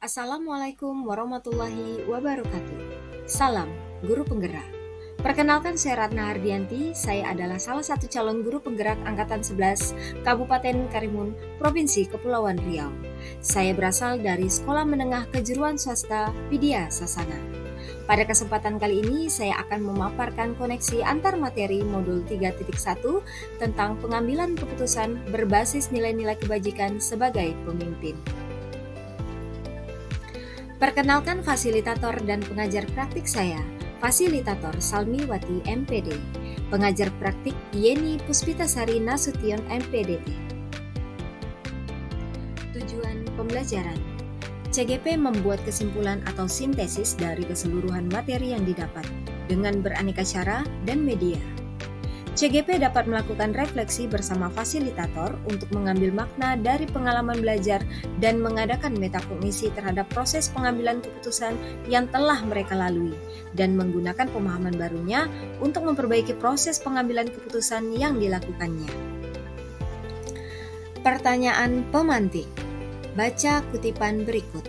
Assalamualaikum warahmatullahi wabarakatuh. Salam, Guru Penggerak. Perkenalkan saya Ratna Hardianti, saya adalah salah satu calon guru penggerak Angkatan 11 Kabupaten Karimun, Provinsi Kepulauan Riau. Saya berasal dari Sekolah Menengah Kejuruan Swasta Widya Sasana. Pada kesempatan kali ini, saya akan memaparkan koneksi antar materi modul 3.1 tentang pengambilan keputusan berbasis nilai-nilai kebajikan sebagai pemimpin. Perkenalkan fasilitator dan pengajar praktik saya, Fasilitator Salmiwati MPD, pengajar praktik Yeni Puspitasari Nasution MPDT. Tujuan pembelajaran: CGP membuat kesimpulan atau sintesis dari keseluruhan materi yang didapat dengan beraneka cara dan media. CGP dapat melakukan refleksi bersama fasilitator untuk mengambil makna dari pengalaman belajar dan mengadakan metakognisi terhadap proses pengambilan keputusan yang telah mereka lalui dan menggunakan pemahaman barunya untuk memperbaiki proses pengambilan keputusan yang dilakukannya. Pertanyaan pemantik. Baca kutipan berikut.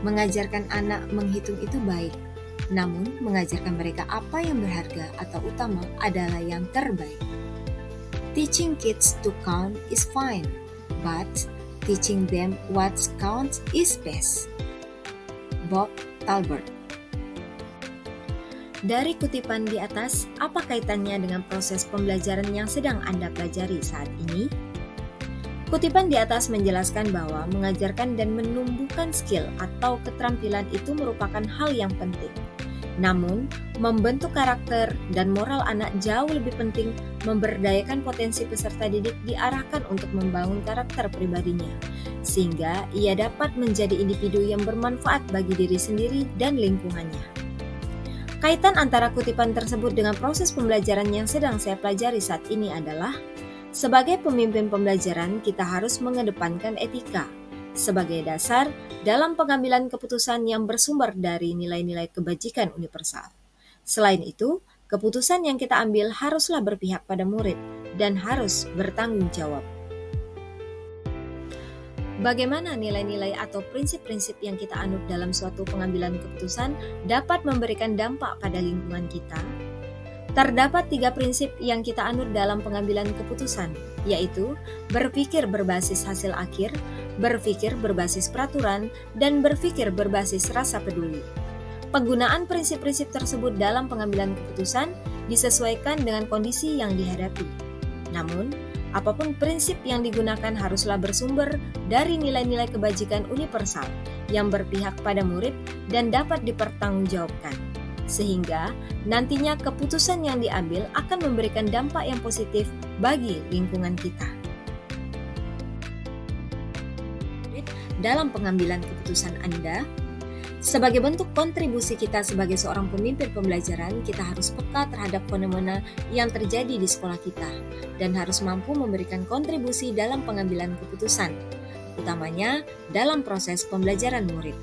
Mengajarkan anak menghitung itu baik, namun mengajarkan mereka apa yang berharga atau utama adalah yang terbaik. Teaching kids to count is fine, but teaching them what counts is best. Bob Talbert. Dari kutipan di atas, apa kaitannya dengan proses pembelajaran yang sedang Anda pelajari saat ini? Kutipan di atas menjelaskan bahwa mengajarkan dan menumbuhkan skill atau keterampilan itu merupakan hal yang penting. Namun, membentuk karakter dan moral anak jauh lebih penting. Memberdayakan potensi peserta didik diarahkan untuk membangun karakter pribadinya, sehingga ia dapat menjadi individu yang bermanfaat bagi diri sendiri dan lingkungannya. Kaitan antara kutipan tersebut dengan proses pembelajaran yang sedang saya pelajari saat ini adalah, sebagai pemimpin pembelajaran, kita harus mengedepankan etika sebagai dasar dalam pengambilan keputusan yang bersumber dari nilai-nilai kebajikan universal. Selain itu, keputusan yang kita ambil haruslah berpihak pada murid dan harus bertanggung jawab. Bagaimana nilai-nilai atau prinsip-prinsip yang kita anut dalam suatu pengambilan keputusan dapat memberikan dampak pada lingkungan kita? Terdapat 3 prinsip yang kita anut dalam pengambilan keputusan, yaitu berpikir berbasis hasil akhir, berpikir berbasis peraturan, dan berpikir berbasis rasa peduli. Penggunaan prinsip-prinsip tersebut dalam pengambilan keputusan disesuaikan dengan kondisi yang dihadapi. Namun, apapun prinsip yang digunakan haruslah bersumber dari nilai-nilai kebajikan universal yang berpihak pada murid dan dapat dipertanggungjawabkan, sehingga nantinya keputusan yang diambil akan memberikan dampak yang positif bagi lingkungan kita. Dalam pengambilan keputusan Anda, sebagai bentuk kontribusi kita sebagai seorang pemimpin pembelajaran, kita harus peka terhadap fenomena yang terjadi di sekolah kita dan harus mampu memberikan kontribusi dalam pengambilan keputusan, utamanya dalam proses pembelajaran murid.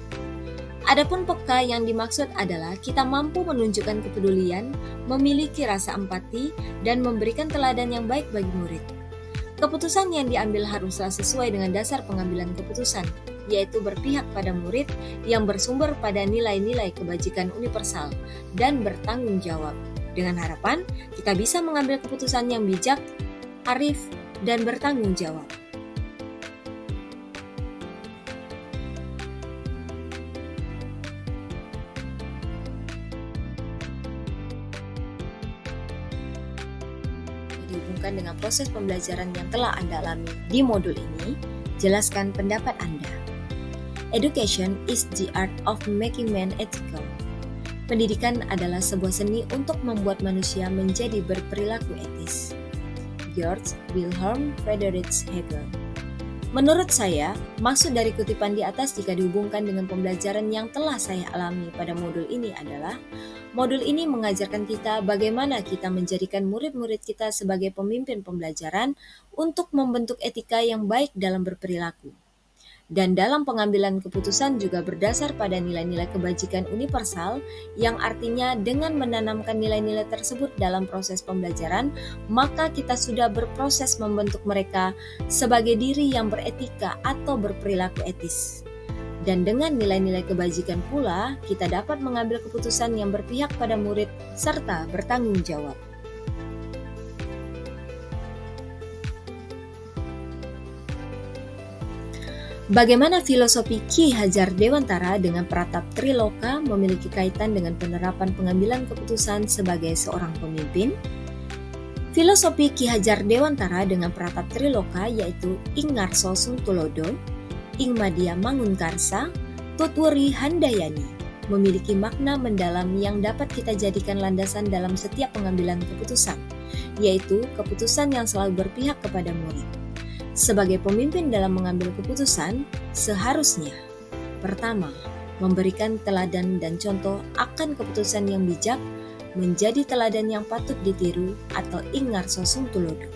Adapun peka yang dimaksud adalah kita mampu menunjukkan kepedulian, memiliki rasa empati, dan memberikan teladan yang baik bagi murid. Keputusan yang diambil haruslah sesuai dengan dasar pengambilan keputusan, yaitu berpihak pada murid yang bersumber pada nilai-nilai kebajikan universal dan bertanggung jawab. Dengan harapan kita bisa mengambil keputusan yang bijak, arif, dan bertanggung jawab. Dihubungkan dengan proses pembelajaran yang telah Anda alami di modul ini, jelaskan pendapat Anda. Education is the art of making man ethical. Pendidikan adalah sebuah seni untuk membuat manusia menjadi berperilaku etis. Georg Wilhelm Friedrich Hegel. Menurut saya, maksud dari kutipan di atas jika dihubungkan dengan pembelajaran yang telah saya alami pada modul ini adalah, modul ini mengajarkan kita bagaimana kita menjadikan murid-murid kita sebagai pemimpin pembelajaran untuk membentuk etika yang baik dalam berperilaku. Dan dalam pengambilan keputusan juga berdasar pada nilai-nilai kebajikan universal, yang artinya dengan menanamkan nilai-nilai tersebut dalam proses pembelajaran, maka kita sudah berproses membentuk mereka sebagai diri yang beretika atau berperilaku etis. Dan dengan nilai-nilai kebajikan pula, kita dapat mengambil keputusan yang berpihak pada murid serta bertanggung jawab. Bagaimana filosofi Ki Hajar Dewantara dengan Pratap Triloka memiliki kaitan dengan penerapan pengambilan keputusan sebagai seorang pemimpin? Filosofi Ki Hajar Dewantara dengan Pratap Triloka yaitu Ing Ngarso Sungtulodo, Ing Madya Mangunkarsa, Tutwuri Handayani memiliki makna mendalam yang dapat kita jadikan landasan dalam setiap pengambilan keputusan, yaitu keputusan yang selalu berpihak kepada murid. Sebagai pemimpin dalam mengambil keputusan, seharusnya pertama, memberikan teladan dan contoh akan keputusan yang bijak, menjadi teladan yang patut ditiru atau Ing Ngarso Sungtulodo.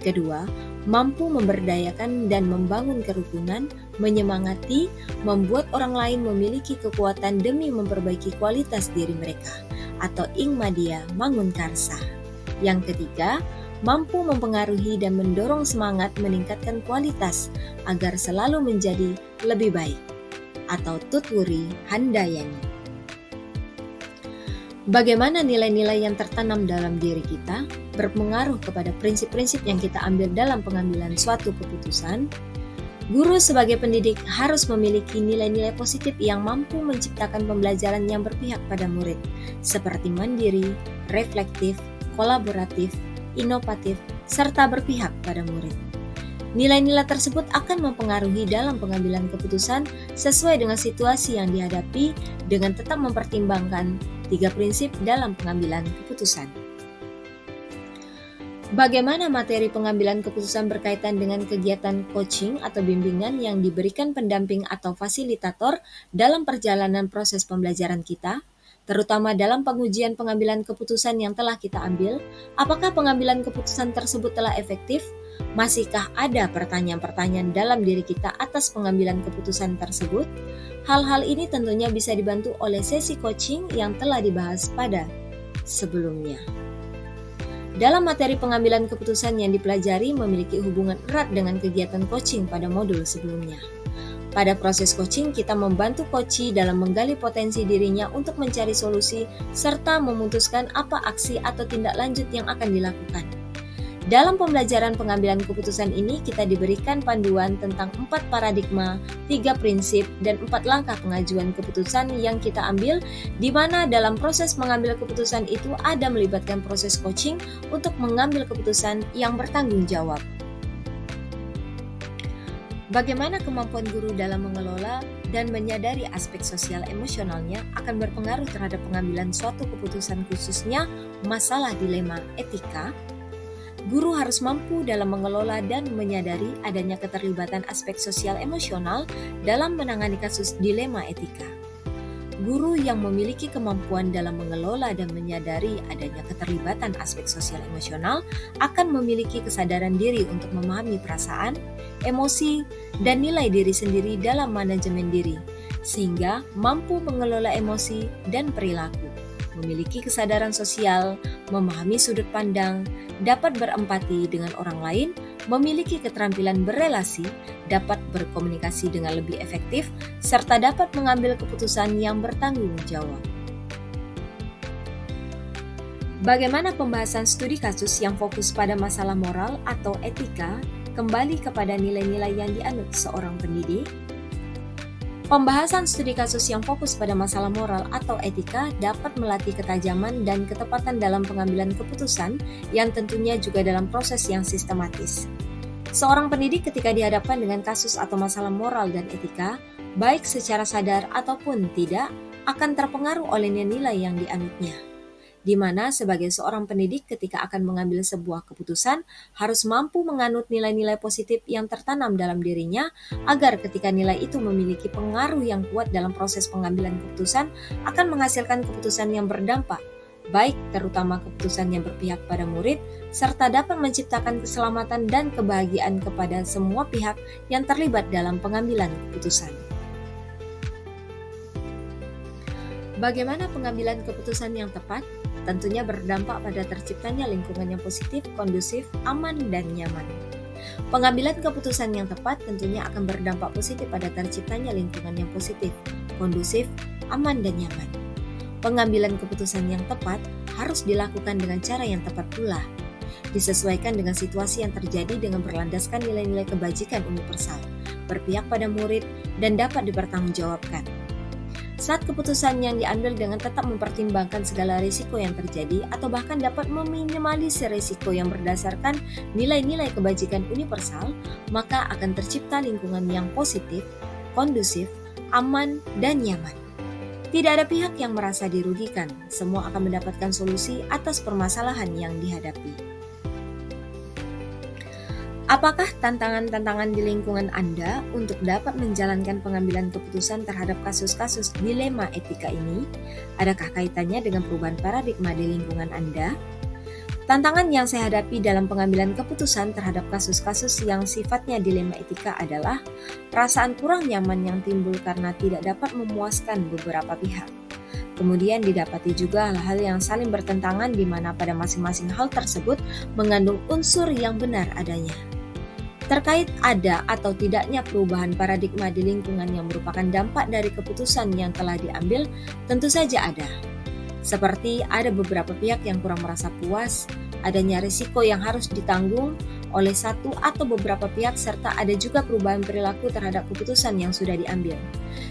Kedua, mampu memberdayakan dan membangun kerukunan, menyemangati, membuat orang lain memiliki kekuatan demi memperbaiki kualitas diri mereka atau Ing Madya Mangunkarsa. Yang ketiga, mampu mempengaruhi dan mendorong semangat meningkatkan kualitas agar selalu menjadi lebih baik atau Tutwuri Handayani. Bagaimana nilai-nilai yang tertanam dalam diri kita berpengaruh kepada prinsip-prinsip yang kita ambil dalam pengambilan suatu keputusan? Guru sebagai pendidik harus memiliki nilai-nilai positif yang mampu menciptakan pembelajaran yang berpihak pada murid, seperti mandiri, reflektif, kolaboratif, inovatif, serta berpihak pada murid. Nilai-nilai tersebut akan mempengaruhi dalam pengambilan keputusan sesuai dengan situasi yang dihadapi dengan tetap mempertimbangkan 3 prinsip dalam pengambilan keputusan. Bagaimana materi pengambilan keputusan berkaitan dengan kegiatan coaching atau bimbingan yang diberikan pendamping atau fasilitator dalam perjalanan proses pembelajaran kita? Terutama dalam pengujian pengambilan keputusan yang telah kita ambil, apakah pengambilan keputusan tersebut telah efektif? Masihkah ada pertanyaan-pertanyaan dalam diri kita atas pengambilan keputusan tersebut? Hal-hal ini tentunya bisa dibantu oleh sesi coaching yang telah dibahas pada sebelumnya. Dalam materi pengambilan keputusan yang dipelajari memiliki hubungan erat dengan kegiatan coaching pada modul sebelumnya. Pada proses coaching, kita membantu coachee dalam menggali potensi dirinya untuk mencari solusi serta memutuskan apa aksi atau tindak lanjut yang akan dilakukan. Dalam pembelajaran pengambilan keputusan ini, kita diberikan panduan tentang 4 paradigma, 3 prinsip, dan 4 langkah pengajuan keputusan yang kita ambil, di mana dalam proses mengambil keputusan itu ada melibatkan proses coaching untuk mengambil keputusan yang bertanggung jawab. Bagaimana kemampuan guru dalam mengelola dan menyadari aspek sosial emosionalnya akan berpengaruh terhadap pengambilan suatu keputusan, khususnya masalah dilema etika? Guru harus mampu dalam mengelola dan menyadari adanya keterlibatan aspek sosial emosional dalam menangani kasus dilema etika. Guru yang memiliki kemampuan dalam mengelola dan menyadari adanya keterlibatan aspek sosial emosional akan memiliki kesadaran diri untuk memahami perasaan, emosi, dan nilai diri sendiri dalam manajemen diri, sehingga mampu mengelola emosi dan perilaku, memiliki kesadaran sosial, memahami sudut pandang, dapat berempati dengan orang lain, memiliki keterampilan berelasi, dapat berkomunikasi dengan lebih efektif, serta dapat mengambil keputusan yang bertanggung jawab. Bagaimana pembahasan studi kasus yang fokus pada masalah moral atau etika kembali kepada nilai-nilai yang dianut seorang pendidik? Pembahasan studi kasus yang fokus pada masalah moral atau etika dapat melatih ketajaman dan ketepatan dalam pengambilan keputusan yang tentunya juga dalam proses yang sistematis. Seorang pendidik ketika dihadapkan dengan kasus atau masalah moral dan etika, baik secara sadar ataupun tidak, akan terpengaruh oleh nilai yang dianutnya. Di mana sebagai seorang pendidik ketika akan mengambil sebuah keputusan harus mampu menganut nilai-nilai positif yang tertanam dalam dirinya agar ketika nilai itu memiliki pengaruh yang kuat dalam proses pengambilan keputusan akan menghasilkan keputusan yang berdampak, baik terutama keputusan yang berpihak pada murid serta dapat menciptakan keselamatan dan kebahagiaan kepada semua pihak yang terlibat dalam pengambilan keputusan. Bagaimana pengambilan keputusan yang tepat? Tentunya berdampak pada terciptanya lingkungan yang positif, kondusif, aman, dan nyaman. Pengambilan keputusan yang tepat tentunya akan berdampak positif pada terciptanya lingkungan yang positif, kondusif, aman, dan nyaman. Pengambilan keputusan yang tepat harus dilakukan dengan cara yang tepat pula, disesuaikan dengan situasi yang terjadi dengan berlandaskan nilai-nilai kebajikan universal, berpihak pada murid, dan dapat dipertanggungjawabkan. Saat keputusan yang diambil dengan tetap mempertimbangkan segala risiko yang terjadi atau bahkan dapat meminimalisir risiko yang berdasarkan nilai-nilai kebajikan universal, maka akan tercipta lingkungan yang positif, kondusif, aman, dan nyaman. Tidak ada pihak yang merasa dirugikan, semua akan mendapatkan solusi atas permasalahan yang dihadapi. Apakah tantangan-tantangan di lingkungan Anda untuk dapat menjalankan pengambilan keputusan terhadap kasus-kasus dilema etika ini? Adakah kaitannya dengan perubahan paradigma di lingkungan Anda? Tantangan yang saya hadapi dalam pengambilan keputusan terhadap kasus-kasus yang sifatnya dilema etika adalah perasaan kurang nyaman yang timbul karena tidak dapat memuaskan beberapa pihak. Kemudian didapati juga hal-hal yang saling bertentangan di mana pada masing-masing hal tersebut mengandung unsur yang benar adanya. Terkait ada atau tidaknya perubahan paradigma di lingkungan yang merupakan dampak dari keputusan yang telah diambil, tentu saja ada. Seperti ada beberapa pihak yang kurang merasa puas, adanya risiko yang harus ditanggung oleh satu atau beberapa pihak, serta ada juga perubahan perilaku terhadap keputusan yang sudah diambil.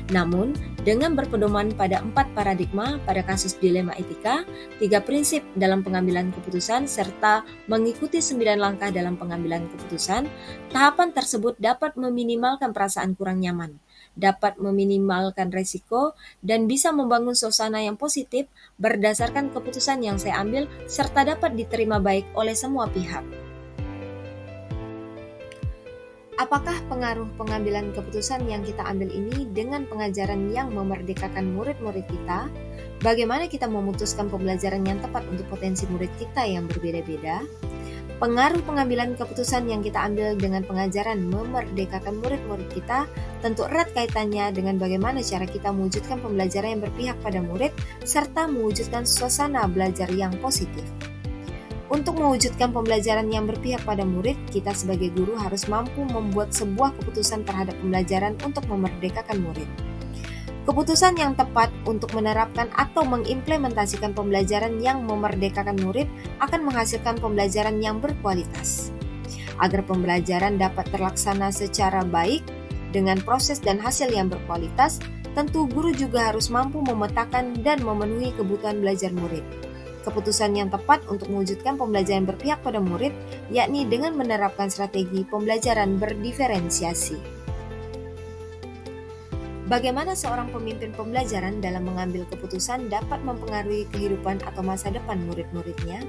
Namun, dengan berpedoman pada 4 paradigma pada kasus dilema etika, 3 prinsip dalam pengambilan keputusan, serta mengikuti 9 langkah dalam pengambilan keputusan, tahapan tersebut dapat meminimalkan perasaan kurang nyaman, dapat meminimalkan risiko, dan bisa membangun suasana yang positif berdasarkan keputusan yang saya ambil, serta dapat diterima baik oleh semua pihak. Apakah pengaruh pengambilan keputusan yang kita ambil ini dengan pengajaran yang memerdekakan murid-murid kita? Bagaimana kita memutuskan pembelajaran yang tepat untuk potensi murid kita yang berbeda-beda? Pengaruh pengambilan keputusan yang kita ambil dengan pengajaran memerdekakan murid-murid kita tentu erat kaitannya dengan bagaimana cara kita mewujudkan pembelajaran yang berpihak pada murid serta mewujudkan suasana belajar yang positif. Untuk mewujudkan pembelajaran yang berpihak pada murid, kita sebagai guru harus mampu membuat sebuah keputusan terhadap pembelajaran untuk memerdekakan murid. Keputusan yang tepat untuk menerapkan atau mengimplementasikan pembelajaran yang memerdekakan murid akan menghasilkan pembelajaran yang berkualitas. Agar pembelajaran dapat terlaksana secara baik dengan proses dan hasil yang berkualitas, tentu guru juga harus mampu memetakan dan memenuhi kebutuhan belajar murid. Keputusan yang tepat untuk mewujudkan pembelajaran berpihak pada murid, yakni dengan menerapkan strategi pembelajaran berdiferensiasi. Bagaimana seorang pemimpin pembelajaran dalam mengambil keputusan dapat mempengaruhi kehidupan atau masa depan murid-muridnya?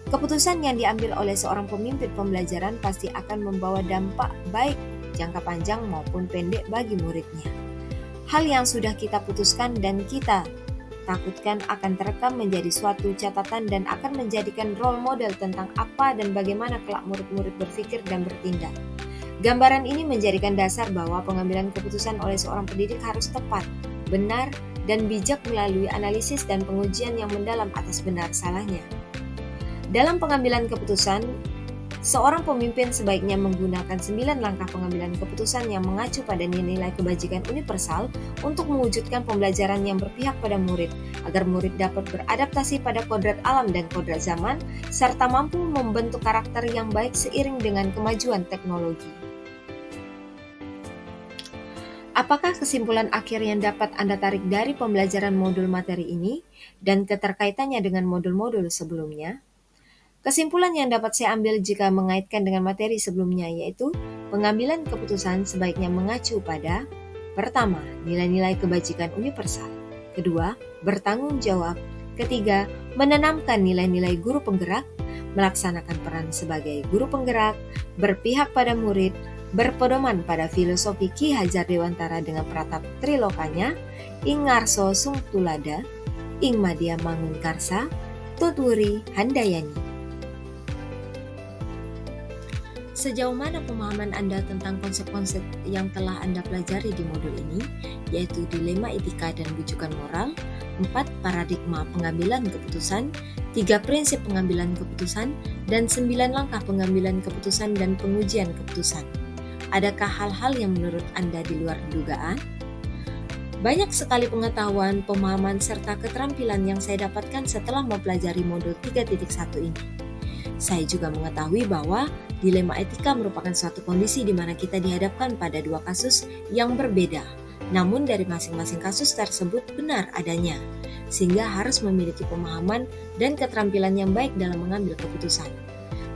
Keputusan yang diambil oleh seorang pemimpin pembelajaran pasti akan membawa dampak baik jangka panjang maupun pendek bagi muridnya. Hal yang sudah kita putuskan dan kita takutkan akan terekam menjadi suatu catatan dan akan menjadikan role model tentang apa dan bagaimana kelak murid-murid berpikir dan bertindak. Gambaran ini menjadikan dasar bahwa pengambilan keputusan oleh seorang pendidik harus tepat, benar, dan bijak melalui analisis dan pengujian yang mendalam atas benar salahnya. Dalam pengambilan keputusan, seorang pemimpin sebaiknya menggunakan 9 langkah pengambilan keputusan yang mengacu pada nilai-nilai kebajikan universal untuk mewujudkan pembelajaran yang berpihak pada murid, agar murid dapat beradaptasi pada kodrat alam dan kodrat zaman, serta mampu membentuk karakter yang baik seiring dengan kemajuan teknologi. Apakah kesimpulan akhir yang dapat Anda tarik dari pembelajaran modul materi ini dan keterkaitannya dengan modul-modul sebelumnya? Kesimpulan yang dapat saya ambil jika mengaitkan dengan materi sebelumnya yaitu pengambilan keputusan sebaiknya mengacu pada: pertama, nilai-nilai kebajikan universal; kedua, bertanggung jawab; ketiga, menanamkan nilai-nilai guru penggerak, melaksanakan peran sebagai guru penggerak, berpihak pada murid, berpedoman pada filosofi Ki Hajar Dewantara dengan peratap trilokanya, ing ngarso sung tulada, ing madya mangun karsa, tutwuri handayani. Sejauh mana pemahaman Anda tentang konsep-konsep yang telah Anda pelajari di modul ini, yaitu dilema etika dan bujukan moral, 4 paradigma pengambilan keputusan, 3 prinsip pengambilan keputusan, dan 9 langkah pengambilan keputusan dan pengujian keputusan. Adakah hal-hal yang menurut Anda di luar dugaan? Banyak sekali pengetahuan, pemahaman, serta keterampilan yang saya dapatkan setelah mempelajari modul 3.1 ini. Saya juga mengetahui bahwa dilema etika merupakan suatu kondisi di mana kita dihadapkan pada dua kasus yang berbeda, namun dari masing-masing kasus tersebut benar adanya, sehingga harus memiliki pemahaman dan keterampilan yang baik dalam mengambil keputusan.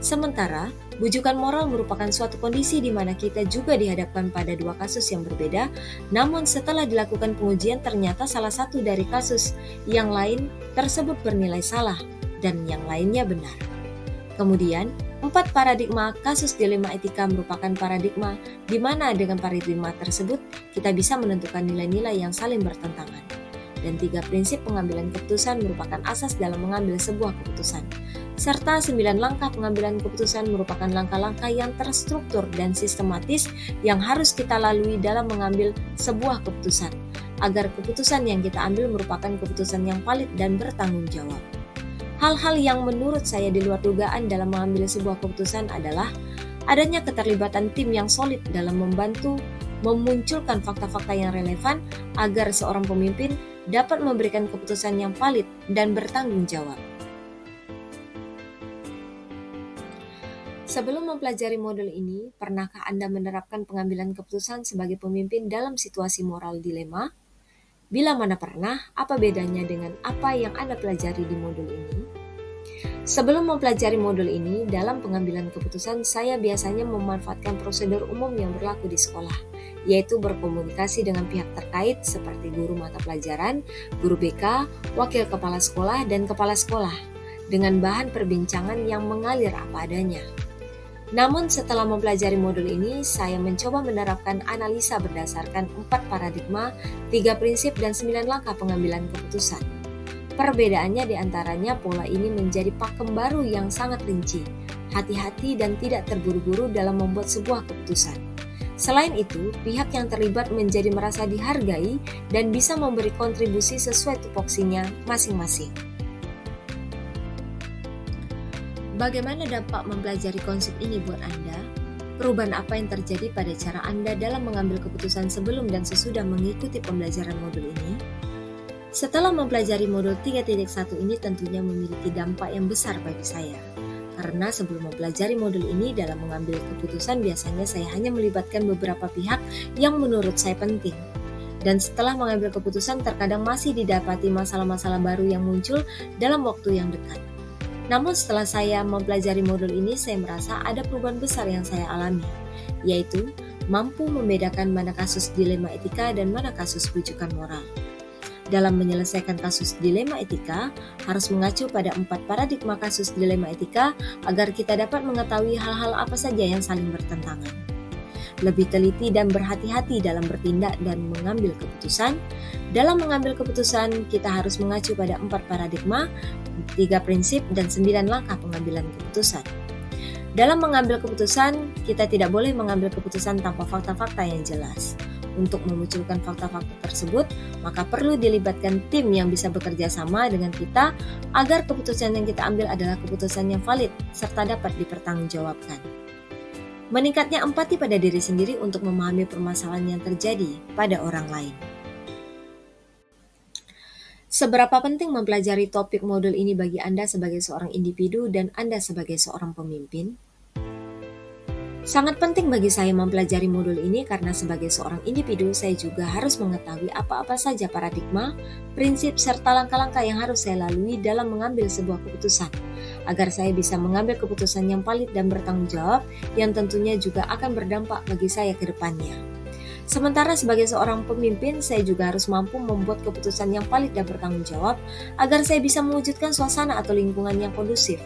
Sementara, bujukan moral merupakan suatu kondisi di mana kita juga dihadapkan pada dua kasus yang berbeda, namun setelah dilakukan pengujian ternyata salah satu dari kasus yang lain tersebut bernilai salah dan yang lainnya benar. Kemudian, 4 paradigma kasus dilema etika merupakan paradigma di mana dengan paradigma tersebut kita bisa menentukan nilai-nilai yang saling bertentangan. Dan 3 prinsip pengambilan keputusan merupakan asas dalam mengambil sebuah keputusan. Serta 9 langkah pengambilan keputusan merupakan langkah-langkah yang terstruktur dan sistematis yang harus kita lalui dalam mengambil sebuah keputusan, agar keputusan yang kita ambil merupakan keputusan yang valid dan bertanggung jawab. Hal-hal yang menurut saya di luar dugaan dalam mengambil sebuah keputusan adalah adanya keterlibatan tim yang solid dalam membantu memunculkan fakta-fakta yang relevan agar seorang pemimpin dapat memberikan keputusan yang valid dan bertanggung jawab. Sebelum mempelajari modul ini, pernahkah Anda menerapkan pengambilan keputusan sebagai pemimpin dalam situasi moral dilema? Bila mana pernah, apa bedanya dengan apa yang Anda pelajari di modul ini? Sebelum mempelajari modul ini, dalam pengambilan keputusan saya biasanya memanfaatkan prosedur umum yang berlaku di sekolah, yaitu berkomunikasi dengan pihak terkait seperti guru mata pelajaran, guru BK, wakil kepala sekolah, dan kepala sekolah, dengan bahan perbincangan yang mengalir apa adanya. Namun setelah mempelajari modul ini, saya mencoba menerapkan analisa berdasarkan 4 paradigma, 3 prinsip, dan 9 langkah pengambilan keputusan. Perbedaannya diantaranya pola ini menjadi pakem baru yang sangat rinci, hati-hati dan tidak terburu-buru dalam membuat sebuah keputusan. Selain itu, pihak yang terlibat menjadi merasa dihargai dan bisa memberi kontribusi sesuai tupoksinya masing-masing. Bagaimana dampak mempelajari konsep ini buat Anda? Perubahan apa yang terjadi pada cara Anda dalam mengambil keputusan sebelum dan sesudah mengikuti pembelajaran modul ini? Setelah mempelajari modul 3.1 ini tentunya memiliki dampak yang besar bagi saya. Karena sebelum mempelajari modul ini dalam mengambil keputusan biasanya saya hanya melibatkan beberapa pihak yang menurut saya penting. Dan setelah mengambil keputusan terkadang masih didapati masalah-masalah baru yang muncul dalam waktu yang dekat. Namun setelah saya mempelajari modul ini, saya merasa ada perubahan besar yang saya alami, yaitu mampu membedakan mana kasus dilema etika dan mana kasus bujukan moral. Dalam menyelesaikan kasus dilema etika, harus mengacu pada 4 paradigma kasus dilema etika agar kita dapat mengetahui hal-hal apa saja yang saling bertentangan. Lebih teliti dan berhati-hati dalam bertindak dan mengambil keputusan. Dalam mengambil keputusan, kita harus mengacu pada 4 paradigma, 3 prinsip, dan 9 langkah pengambilan keputusan. Dalam mengambil keputusan, kita tidak boleh mengambil keputusan tanpa fakta-fakta yang jelas. Untuk memunculkan fakta-fakta tersebut, maka perlu dilibatkan tim yang bisa bekerja sama dengan kita agar keputusan yang kita ambil adalah keputusan yang valid serta dapat dipertanggungjawabkan. Meningkatnya empati pada diri sendiri untuk memahami permasalahan yang terjadi pada orang lain. Seberapa penting mempelajari topik modul ini bagi Anda sebagai seorang individu dan Anda sebagai seorang pemimpin? Sangat penting bagi saya mempelajari modul ini karena sebagai seorang individu saya juga harus mengetahui apa-apa saja paradigma, prinsip, serta langkah-langkah yang harus saya lalui dalam mengambil sebuah keputusan, agar saya bisa mengambil keputusan yang valid dan bertanggung jawab yang tentunya juga akan berdampak bagi saya ke depannya. Sementara sebagai seorang pemimpin, saya juga harus mampu membuat keputusan yang valid dan bertanggung jawab agar saya bisa mewujudkan suasana atau lingkungan yang kondusif,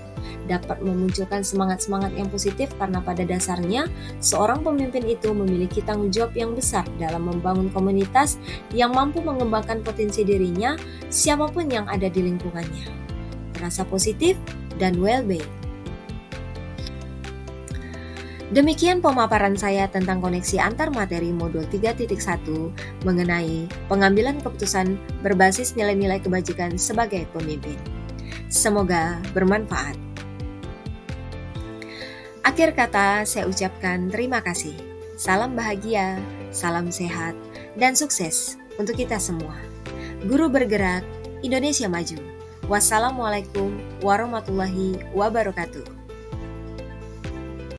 dapat memunculkan semangat-semangat yang positif karena pada dasarnya seorang pemimpin itu memiliki tanggung jawab yang besar dalam membangun komunitas yang mampu mengembangkan potensi dirinya siapapun yang ada di lingkungannya. Rasa positif dan well-being. Demikian pemaparan saya tentang koneksi antar materi modul 3.1 mengenai pengambilan keputusan berbasis nilai-nilai kebajikan sebagai pemimpin. Semoga bermanfaat. Akhir kata, saya ucapkan terima kasih. Salam bahagia, salam sehat, dan sukses untuk kita semua. Guru bergerak, Indonesia maju. Wassalamualaikum warahmatullahi wabarakatuh.